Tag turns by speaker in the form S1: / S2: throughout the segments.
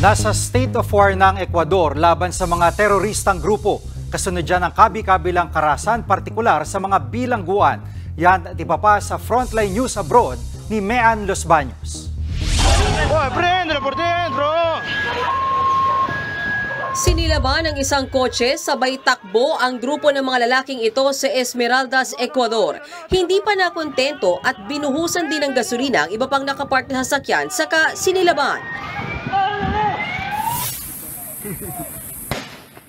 S1: Nasa state of war ng Ecuador laban sa mga teroristang grupo. Kasunod dyan ang kabi-kabilang karahasan, partikular sa mga bilangguan. Yan at iba pa sa Frontline News Abroad ni Mean Los Baños.
S2: Sinilaban ng isang kotse, sabay takbo ang grupo ng mga lalaking ito sa Esmeraldas, Ecuador. Hindi pa nakontento at binuhusan din ng gasolina ang iba pang nakapark na sasakyan, saka sinilaban.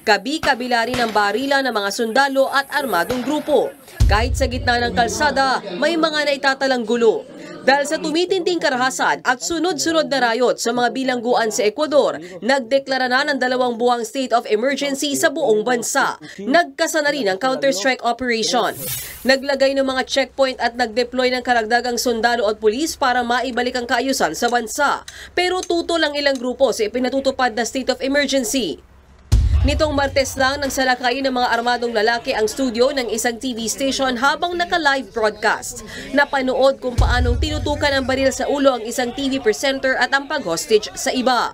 S2: Kabi-kabila rin ang barila ng mga sundalo at armadong grupo. Kahit sa gitna ng kalsada, may mga naitatalang gulo. Dahil sa tumitinding karahasan at sunod-sunod na rayot sa mga bilangguan sa Ecuador, nagdeklara na ng 2 buwang state of emergency sa buong bansa. Nagkasa na rin ang counter-strike operation. Naglagay ng mga checkpoint at nagdeploy ng karagdagang sundalo at pulis para maibalik ang kaayusan sa bansa. Pero tutol ang ilang grupo sa ipinatutupad na state of emergency. Nitong Martes lang nang salakayin ng mga armadong lalaki ang studio ng isang TV station habang naka-live broadcast. Napanood kung paanong tinutukan ng baril sa ulo ang isang TV presenter at ang pag-hostage sa iba.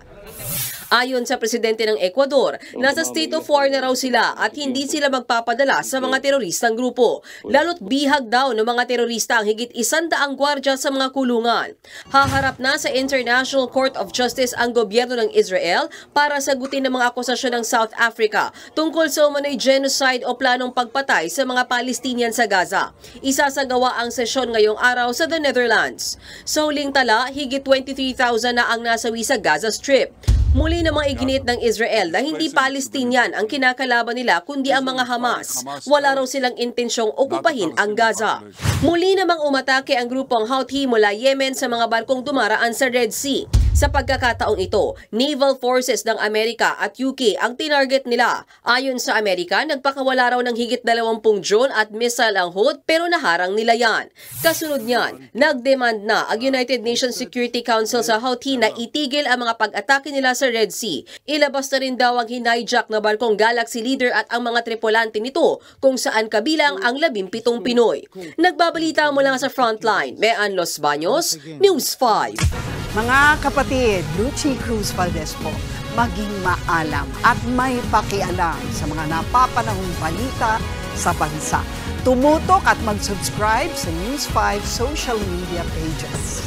S2: Ayon sa presidente ng Ecuador, nasa state of war na raw sila at hindi sila magpapadala sa mga teroristang grupo. Lalo't bihag daw ng mga terorista ang higit 100 gwardya sa mga kulungan. Haharap na sa International Court of Justice ang gobyerno ng Israel para sagutin ang mga akusasyon ng South Africa tungkol sa umano'y genocide o planong pagpatay sa mga Palestinian sa Gaza. Isasagawa ang sesyon ngayong araw sa the Netherlands. Sa huling tala, higit 23,000 na ang nasawi sa Gaza Strip. Muli namang iginit ng Israel na hindi Palestinian ang kinakalaban nila kundi ang mga Hamas. Wala raw silang intensyong okupahin ang Gaza. Muli namang umatake ang grupong Houthi mula Yemen sa mga barkong dumaraan sa Red Sea. Sa pagkakataong ito, naval forces ng Amerika at UK ang tinarget nila. Ayon sa Amerika, nagpakawala raw ng higit 20 drone at missile ang Houthi pero naharang nila yan. Kasunod niyan, nagdemand na ang United Nations Security Council sa Houthi na itigil ang mga pag-atake nila sa Red Sea. Ilabas na rin daw ang hinijack na barkong Galaxy Leader at ang mga tripulante nito kung saan kabilang ang 17 Pinoy. Nagbabalita mula sa Frontline, Mean Los Baños, News 5.
S3: Mga kapatid, Lucy Cruz Valdez po, maging maalam at may pakialam sa mga napapanahong balita sa bansa. Tumutok at mag-subscribe sa News 5 social media pages.